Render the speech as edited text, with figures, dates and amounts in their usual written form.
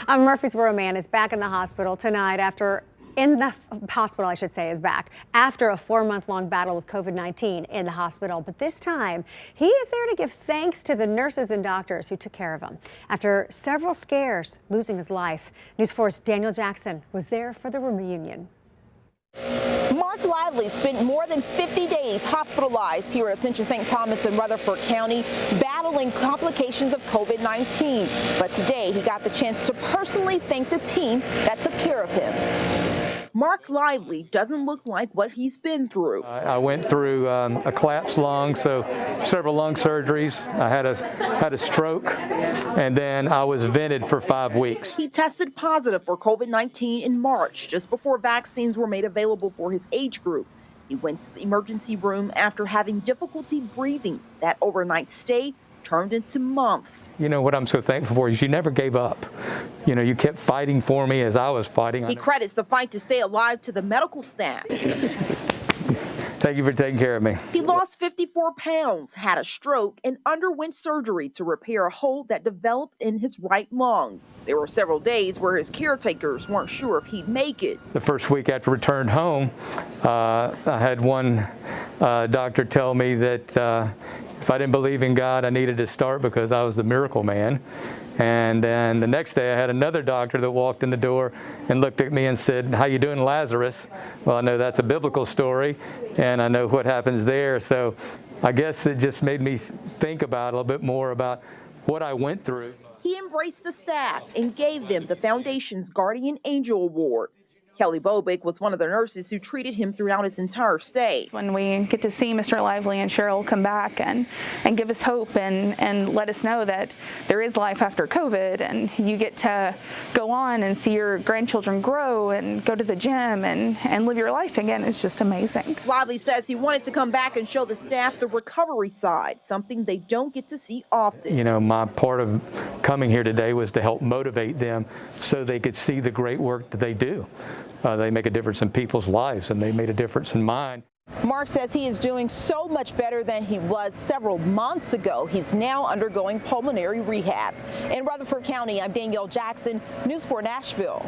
A Murfreesboro man is back in the hospital tonight after a 4-month-long battle with COVID-19 in the hospital. But this time, he is there to give thanks to the nurses and doctors who took care of him. After several scares, losing his life, News 4's Danielle Jackson was there for the reunion. Mark Lively spent more than 50 days hospitalized here at St. Thomas in Rutherford County, battling complications of COVID-19. But today he got the chance to personally thank the team that took care of him. Mark Lively doesn't look like what he's been through. I went through a collapsed lung, so several lung surgeries. I had a stroke, and then I was vented for 5 weeks. He tested positive for COVID-19 in March, just before vaccines were made available for his age group. He went to the emergency room after having difficulty breathing. That overnight stay turned into months. You know what I'm so thankful for is you never gave up. You know, you kept fighting for me as I was fighting. He credits the fight to stay alive to the medical staff. Thank you for taking care of me. He lost 54 pounds, had a stroke, and underwent surgery to repair a hole that developed in his right lung. There were several days where his caretakers weren't sure if he'd make it. The first week after returned home, I had one doctor tell me that if I didn't believe in God, I needed to start because I was the miracle man. And then the next day I had another doctor that walked in the door and looked at me and said, "How you doing, Lazarus?" Well, I know that's a biblical story, and I know what happens there. So I guess it just made me think about a little bit more about what I went through. He embraced the staff and gave them the foundation's Guardian Angel Award. Kelly Bobick was one of the nurses who treated him throughout his entire stay. When we get to see Mr. Lively and Cheryl come back and give us hope and let us know that there is life after COVID, and you get to go on and see your grandchildren grow and go to the gym and live your life again, is just amazing. Lively says he wanted to come back and show the staff the recovery side, something they don't get to see often. You know, my part of coming here today was to help motivate them so they could see the great work that they do. They make a difference in people's lives, and they made a difference in mine. Mark says he is doing so much better than he was several months ago. He's now undergoing pulmonary rehab. In Rutherford County, I'm Danielle Jackson, News 4 Nashville.